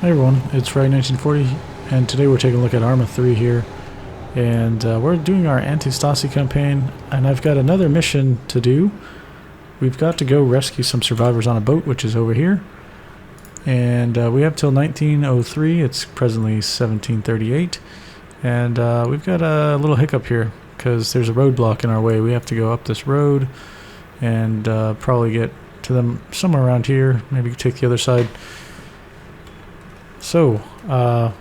Hey everyone, it's Ray 1940, and today we're taking a look at ARMA 3 here, and we're doing our Antistasi campaign, and I've got another mission to do. We've got to go rescue some survivors on a boat, which is over here, and we have till 1903. It's presently 1738, and we've got a little hiccup here, because there's a roadblock in our way. We have to go up this road, and probably get to them somewhere around here, maybe take the other side. So,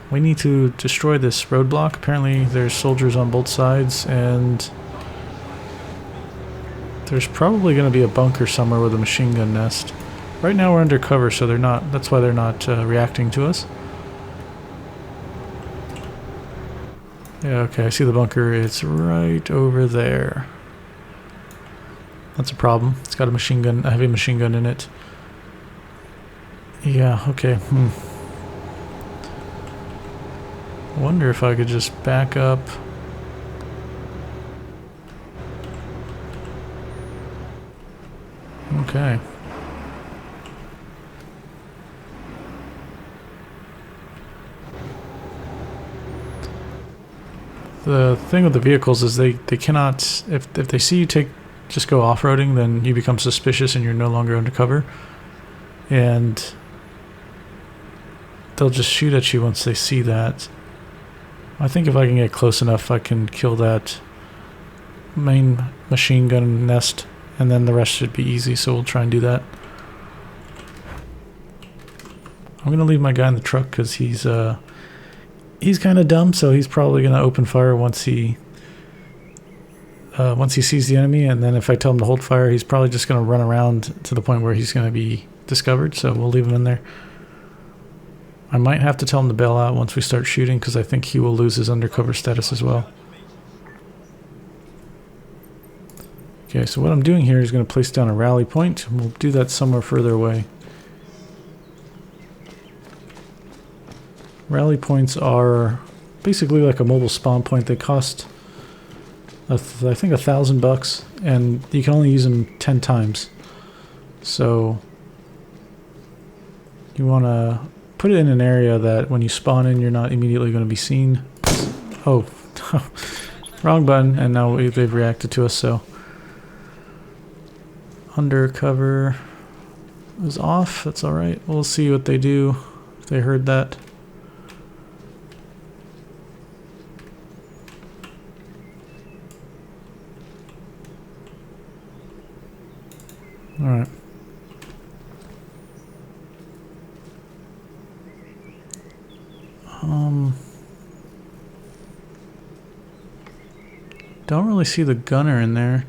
we need to destroy this roadblock. Apparently there's soldiers on both sides, and there's probably going to be a bunker somewhere with a machine gun nest. Right now we're under cover, so that's why they're not reacting to us. Yeah, okay, I see the bunker. It's right over there. That's a problem. It's got a heavy machine gun in it. Yeah, okay. I wonder if I could just back up. Okay. The thing with the vehicles is they cannot, if they see you just go off-roading, then you become suspicious and you're no longer undercover. And they'll just shoot at you once they see that. I think if I can get close enough, I can kill that main machine gun nest, and then the rest should be easy, so we'll try and do that. I'm going to leave my guy in the truck because he's kind of dumb, so he's probably going to open fire once he sees the enemy, and then if I tell him to hold fire, he's probably just going to run around to the point where he's going to be discovered, so we'll leave him in there. I might have to tell him to bail out once we start shooting, because I think he will lose his undercover status as well. Okay, so what I'm doing here is going to place down a rally point, and we'll do that somewhere further away. Rally points are basically like a mobile spawn point. They cost, I think, $1,000, and you can only use them 10 times. So you want to put it in an area that when you spawn in, you're not immediately going to be seen. Oh, wrong button, and now they've reacted to us, so. Undercover is off, that's alright. We'll see what they do if they heard that. Alright. Don't really see the gunner in there,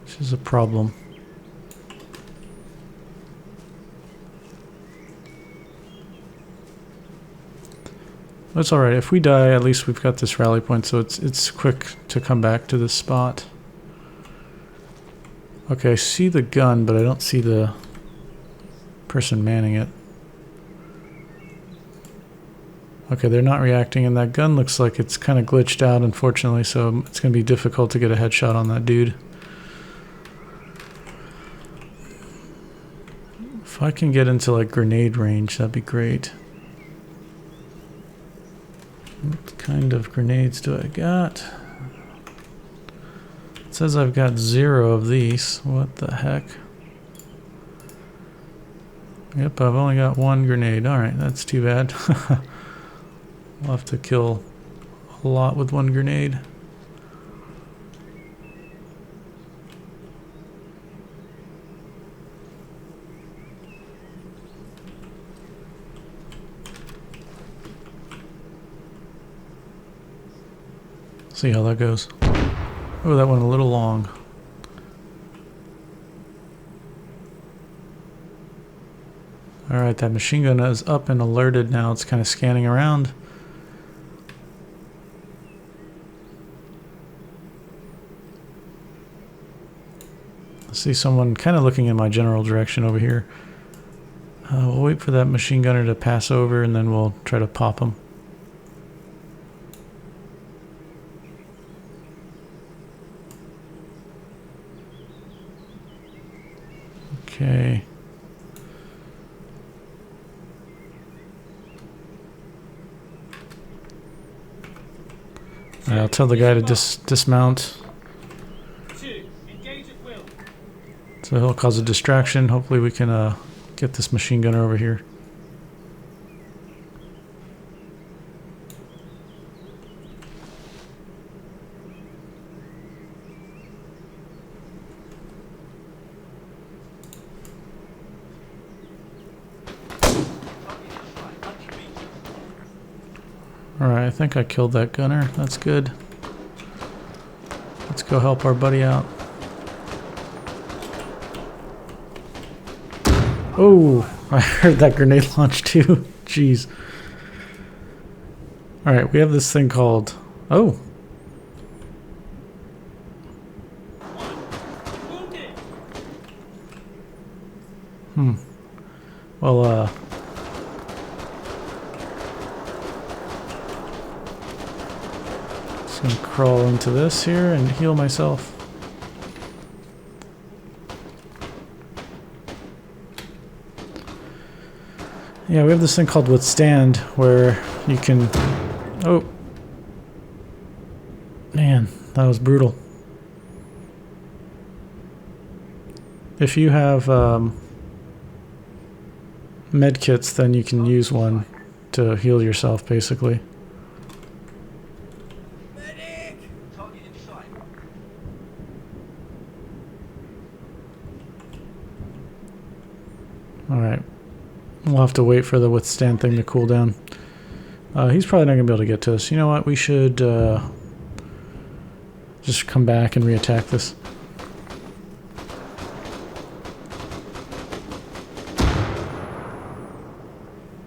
which is a problem. That's alright. If we die, at least we've got this rally point, so it's quick to come back to this spot. Okay, I see the gun, but I don't see the person manning it. Okay, they're not reacting, and that gun looks like it's kind of glitched out, unfortunately, so it's going to be difficult to get a headshot on that dude. If I can get into, like, grenade range, that'd be great. What kind of grenades do I got? It says I've got 0 of these. What the heck? Yep, I've only got 1 grenade. Alright, that's too bad. I'll have to kill a lot with 1 grenade. See how that goes. Oh, that went a little long. Alright, that machine gun is up and alerted now. It's kind of scanning around. I see someone kind of looking in my general direction over here. We'll wait for that machine gunner to pass over, and then we'll try to pop him. Okay. I'll tell the guy to dismount. So he'll cause a distraction. Hopefully we can get this machine gunner over here. Alright, I think I killed that gunner. That's good. Let's go help our buddy out. Oh, I heard that grenade launch too. Jeez. Alright, we have this thing called... Oh. Well, just gonna crawl into this here and heal myself. Yeah, we have this thing called Withstand where you can... Oh. Man, that was brutal. If you have med kits, then you can use one to heal yourself, basically. Alright. We'll have to wait for the Withstand thing to cool down. He's probably not going to be able to get to us. You know what? We should just come back and re-attack this.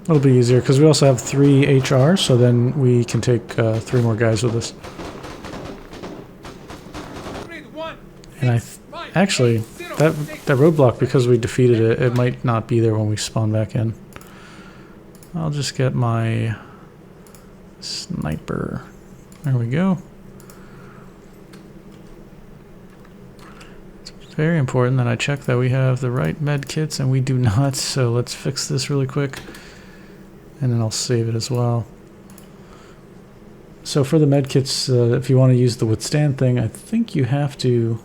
It'll be easier because we also have 3 HR, so then we can take 3 more guys with us. And actually, that roadblock, because we defeated it, it might not be there when we spawn back in. I'll just get my sniper. There we go. It's very important that I check that we have the right med kits, and we do not, so let's fix this really quick. And then I'll save it as well. So for the medkits, if you want to use the Withstand thing, I think you have to...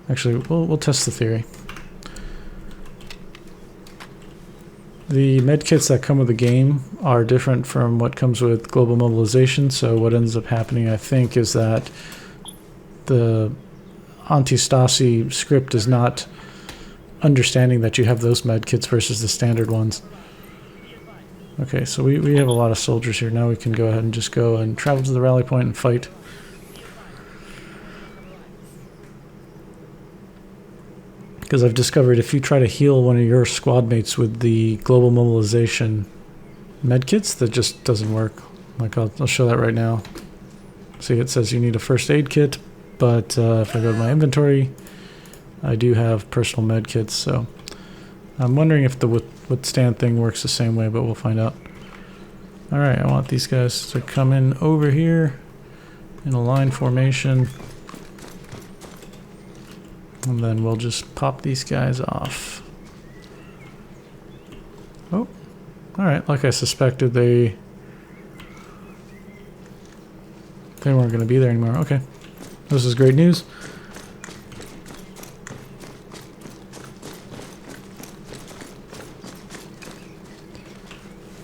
Actually, we'll test the theory. The medkits that come with the game are different from what comes with global mobilization, so what ends up happening, I think, is that the Antistasi script is not understanding that you have those medkits versus the standard ones. Okay, so we have a lot of soldiers here. Now we can go ahead and just go and travel to the rally point and fight. Because I've discovered if you try to heal one of your squad mates with the global mobilization medkits, that just doesn't work. Like I'll show that right now. See, it says you need a first aid kit, but if I go to my inventory, I do have personal medkits, so... I'm wondering if the Withstand thing works the same way, but we'll find out. Alright, I want these guys to come in over here in a line formation. And then we'll just pop these guys off. Oh, alright, like I suspected, they weren't going to be there anymore. Okay, this is great news.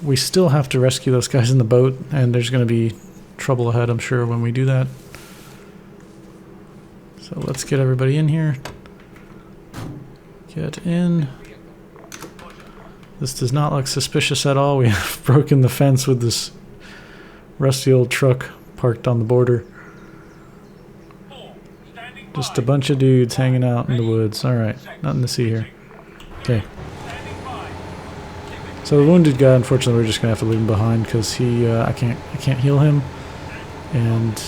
We still have to rescue those guys in the boat, and there's going to be trouble ahead, I'm sure, when we do that. So let's get everybody in here. Get in. This does not look suspicious at all. We have broken the fence with this rusty old truck parked on the border. Just a bunch of dudes hanging out in the woods. Alright, nothing to see here. Okay. So the wounded guy, unfortunately, we're just gonna have to leave him behind because he, I can't heal him, and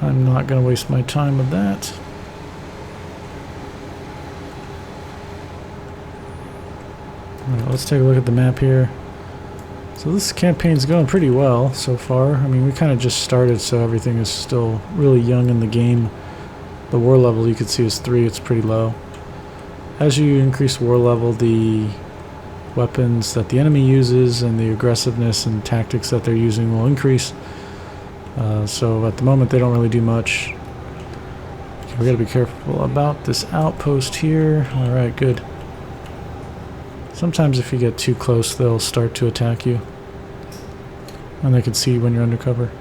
I'm not gonna waste my time with that. Alright, let's take a look at the map here. So this campaign's going pretty well so far. I mean, we kind of just started, so everything is still really young in the game. The war level you can see is 3. It's pretty low. As you increase war level, the weapons that the enemy uses and the aggressiveness and tactics that they're using will increase. So at the moment they don't really do much. Okay, we gotta be careful about this outpost here. Alright, good. Sometimes if you get too close they'll start to attack you. And they can see when you're undercover.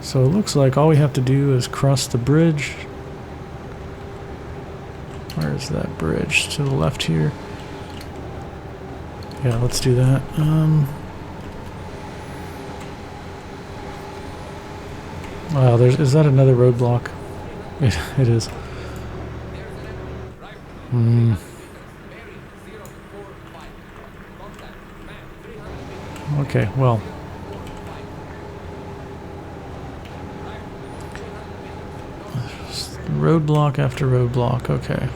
So it looks like all we have to do is cross the bridge. Where is that bridge? To the left here. Yeah, let's do that. Wow, is that another roadblock? It is. Okay, well. Roadblock after roadblock, okay.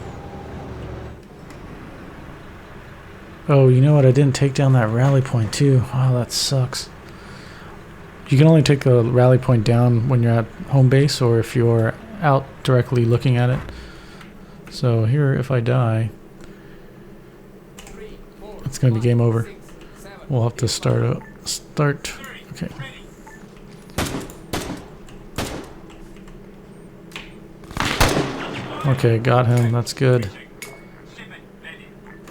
Oh, you know what? I didn't take down that rally point too. Oh, that sucks. You can only take a rally point down when you're at home base or if you're out directly looking at it. So here, if I die, it's going to be game over. We'll have to start. Okay. Okay, got him. That's good.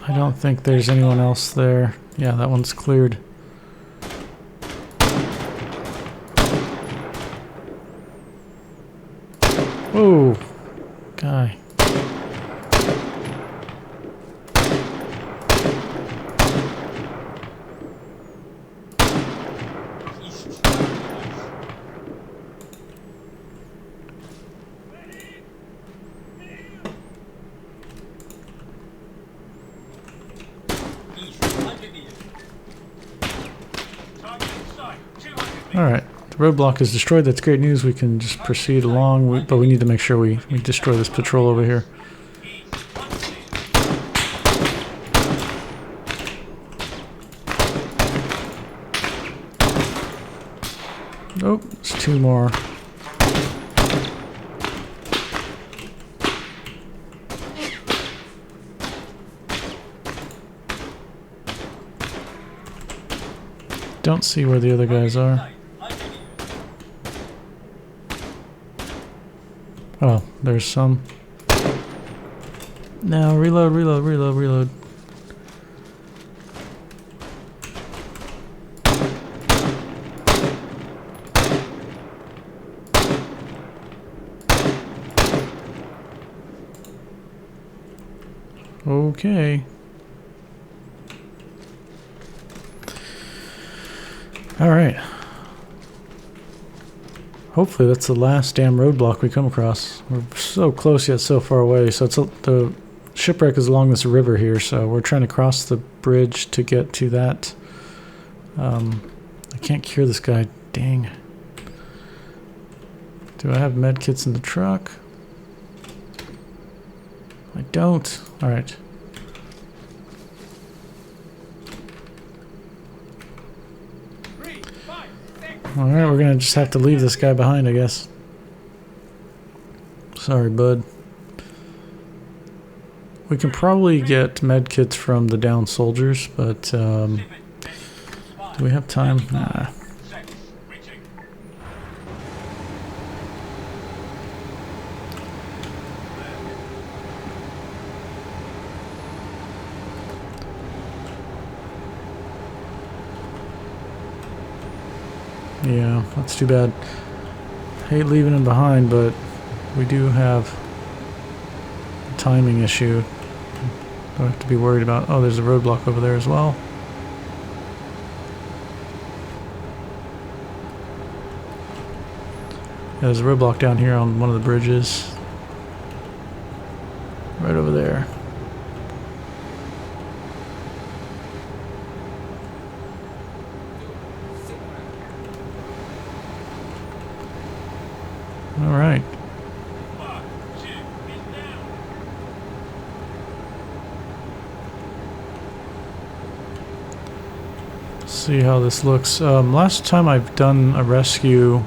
I don't think there's anyone else there. Yeah, that one's cleared. Whoa, guy. Alright, the roadblock is destroyed. That's great news. We can just proceed along, but we need to make sure we destroy this patrol over here. Oh, there's two more. Don't see where the other guys are. Oh, there's some. Now reload, reload, reload, reload. Okay. All right. Hopefully that's the last damn roadblock we come across. We're so close yet so far away. So it's the shipwreck is along this river here, so we're trying to cross the bridge to get to that. I can't cure this guy. Dang. Do I have med kits in the truck? I don't. All right. Alright, we're gonna just have to leave this guy behind, I guess. Sorry, bud. We can probably get medkits from the downed soldiers, but do we have time? Nah. Yeah, that's too bad. Hate leaving him behind, but we do have a timing issue. Don't have to be worried about. Oh, there's a roadblock over there as well. Yeah, there's a roadblock down here on one of the bridges. Right over there. All right. See how this looks. Last time I've done a rescue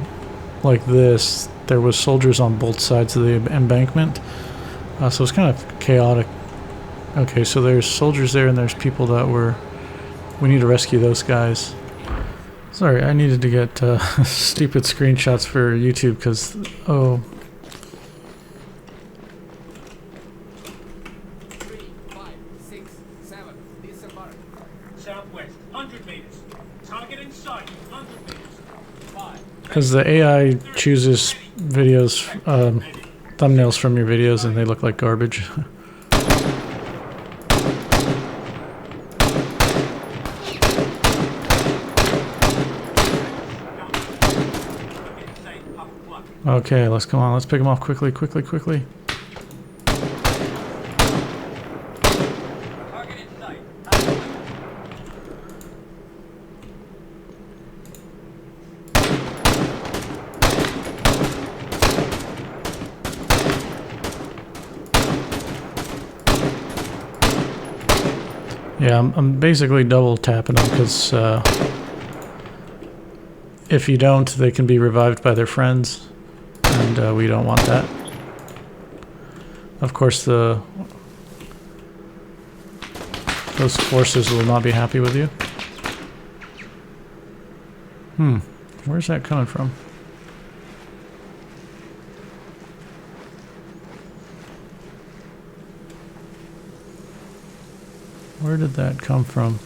like this, there was soldiers on both sides of the embankment, so it's kind of chaotic Okay, so there's soldiers there and there's people that were... We need to rescue those guys. Sorry, I needed to get stupid screenshots for YouTube because... Oh... 3, 5, 6, 7. Disembark. Southwest, 100 meters. Target in sight, 100 meters. 5. Because the AI chooses videos, thumbnails from your videos and they look like garbage. Okay, let's come on. Let's pick them off quickly, quickly, quickly. Target in sight. Yeah, I'm basically double tapping them because if you don't, they can be revived by their friends. And we don't want that. Of course, those forces will not be happy with you. Where's that coming from? Where did that come from?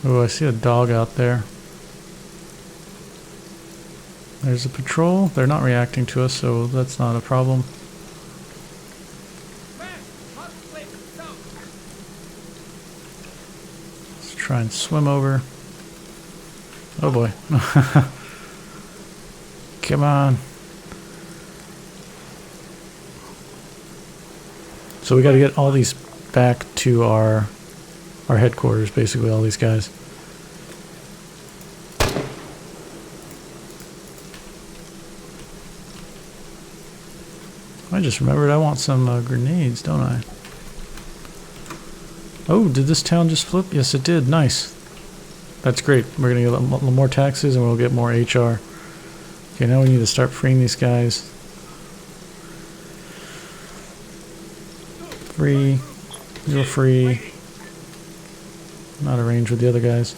Oh, I see a dog out there. There's a patrol. They're not reacting to us, so that's not a problem. Let's try and swim over. Oh boy. Come on. So we got to get all these back to our headquarters, basically, all these guys. I just remembered I want some grenades, don't I? Oh, did this town just flip? Yes, it did. Nice. That's great. We're going to get a little more taxes and we'll get more HR. Okay, now we need to start freeing these guys. Free. You're free. Not arranged with the other guys.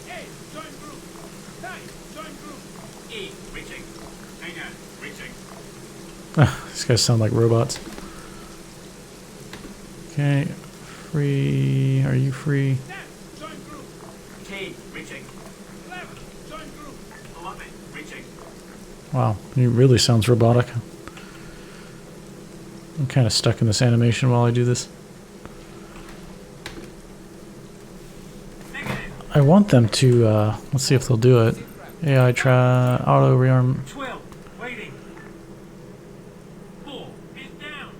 These guys sound like robots. Okay, free. Are you free? Wow, he really sounds robotic. I'm kind of stuck in this animation while I do this. I want them to, let's see if they'll do it. AI try auto rearm. 12, waiting. 4 is down.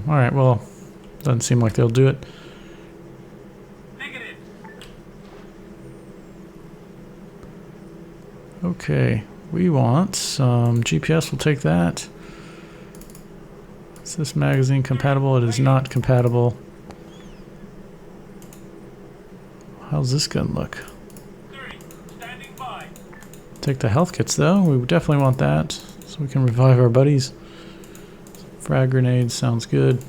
Alright, well, doesn't seem like they'll do it. Negative. Okay, we want some GPS, we'll take that. Is this magazine compatible? It is not compatible. How's this gun look? 3, standing by. Take the health kits though, we definitely want that. So we can revive our buddies. Frag grenades, sounds good.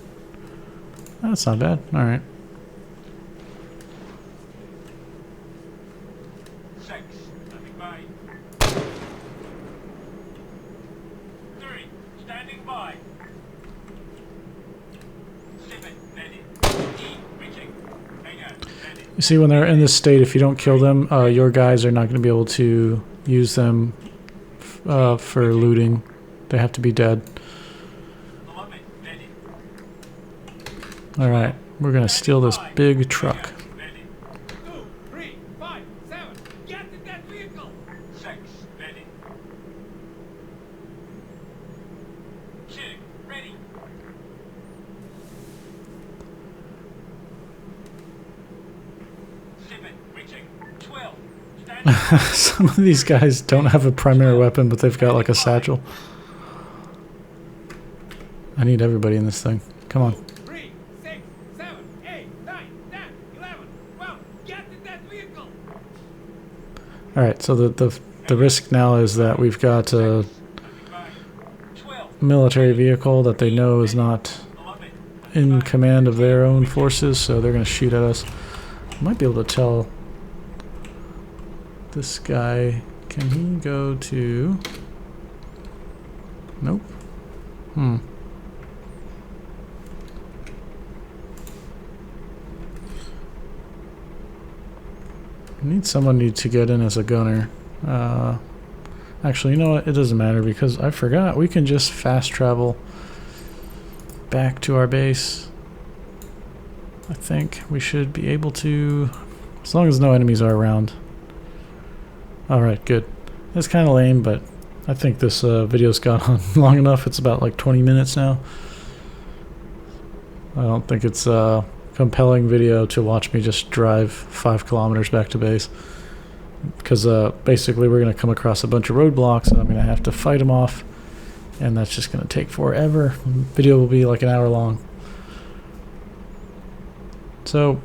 That's not bad, alright. 6, standing by. 3, standing by. 7, ready. E, reaching. Hang on, ready. You see, when they're in this state, if you don't kill them, your guys are not going to be able to use them for looting. They have to be dead. 11, ready. Alright, we're going to steal this big truck. Ready. 2, 3, 5, 7. Get in that vehicle. 6, ready. 2, ready. Reaching. 12. Standing. Some of these guys don't have a primary weapon, but they've got like a satchel. I need everybody in this thing. Come on. 3, 6, 7, 8, 9, 10, 11, 12. Get in that vehicle. Alright, so the risk now is that we've got 12. military vehicle that they know is not in command of their own forces, so they're going to shoot at us. Might be able to tell this guy. Can he go to... Nope. Someone needs to get in as a gunner. Actually, you know what? It doesn't matter because I forgot we can just fast travel back to our base. I think we should be able to, as long as no enemies are around. Alright, good. It's kind of lame, but I think this video's gone on long enough. It's about like 20 minutes now. I don't think it's a compelling video to watch me just drive 5 kilometers back to base. Because basically we're going to come across a bunch of roadblocks and I'm going to have to fight them off. And that's just going to take forever. The video will be like an hour long. So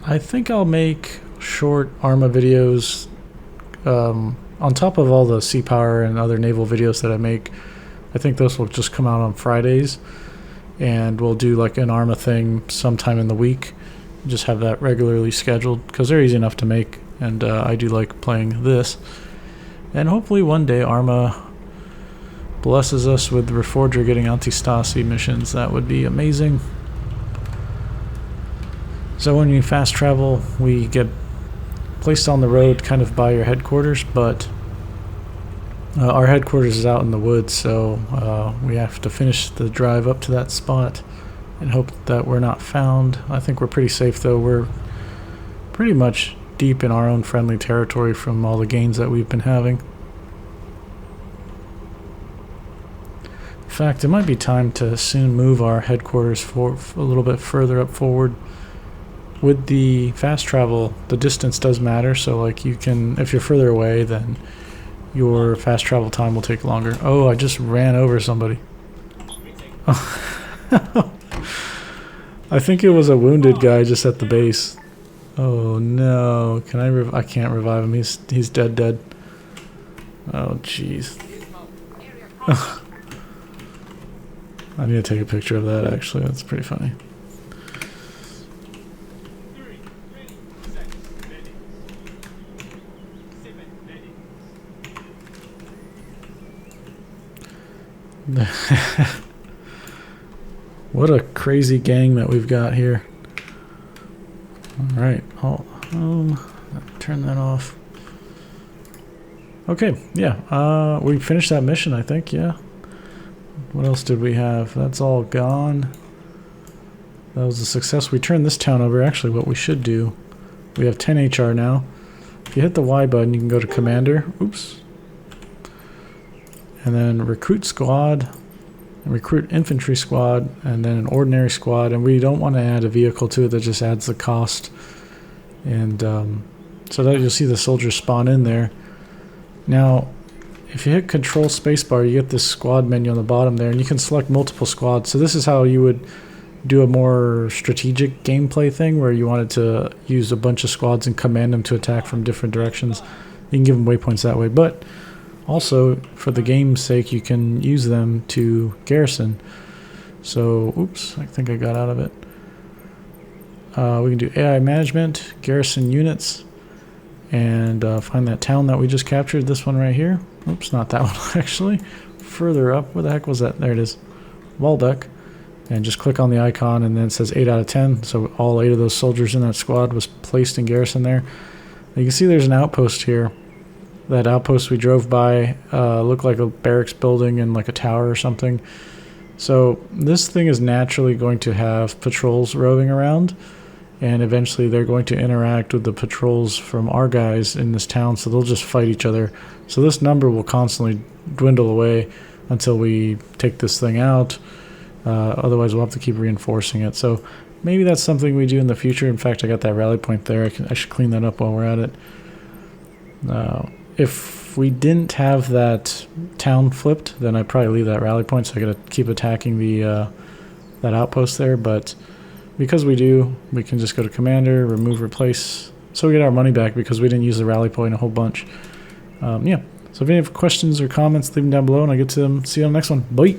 I think I'll make short ARMA videos on top of all the sea power and other naval videos that I make. I think those will just come out on Fridays. And we'll do like an ARMA thing sometime in the week. Just have that regularly scheduled because they're easy enough to make. And I do like playing this. And hopefully one day ARMA blesses us with Reforger getting Antistasi missions. That would be amazing. So when you fast travel, we get placed on the road kind of by your headquarters, but our headquarters is out in the woods, so we have to finish the drive up to that spot and hope that we're not found. I think we're pretty safe though. We're pretty much deep in our own friendly territory from all the gains that we've been having. In fact, it might be time to soon move our headquarters for a little bit further up forward. With the fast travel, the distance does matter, so like you can, if you're further away, then your fast travel time will take longer. Oh, I just ran over somebody. I think it was a wounded guy just at the base. Oh no, can I can't revive him, he's dead. Oh jeez. I need to take a picture of that actually, that's pretty funny. What a crazy gang that we've got here. Alright, I'll turn that off. Okay, yeah, we finished that mission, I think, yeah. What else did we have? That's all gone. That was a success. We turned this town over. Actually, what we should do, we have 10 HR now. If you hit the Y button, you can go to Commander. Oops. And then Recruit Squad, and Recruit Infantry Squad, and then an Ordinary Squad. And we don't want to add a vehicle to it. That just adds the cost. And so that you'll see the soldiers spawn in there. Now, if you hit Control Spacebar, you get this squad menu on the bottom there, and you can select multiple squads. So this is how you would do a more strategic gameplay thing, where you wanted to use a bunch of squads and command them to attack from different directions. You can give them waypoints that way, but also for the game's sake, you can use them to garrison. So, oops, I think I got out of it. We can do AI management, garrison units, and find that town that we just captured, this one right here. Oops, not that one actually. Further up, where the heck was that? There it is. Waldeck. And just click on the icon and then it says 8 out of 10. So all 8 of those soldiers in that squad was placed in garrison there. You can see there's an outpost here. That outpost we drove by looked like a barracks building and like a tower or something. So this thing is naturally going to have patrols roving around. And eventually they're going to interact with the patrols from our guys in this town, so they'll just fight each other. So this number will constantly dwindle away until we take this thing out. Otherwise we'll have to keep reinforcing it. So maybe that's something we do in the future. In fact, I got that rally point there. I should clean that up while we're at it. If we didn't have that town flipped, then I'd probably leave that rally point, so I gotta keep attacking the that outpost there, but because we do, we can just go to Commander, remove, replace, so we get our money back because we didn't use the rally point a whole bunch. Yeah, so if you have questions or comments, leave them down below and I'll get to them. See you on the next one. Bye!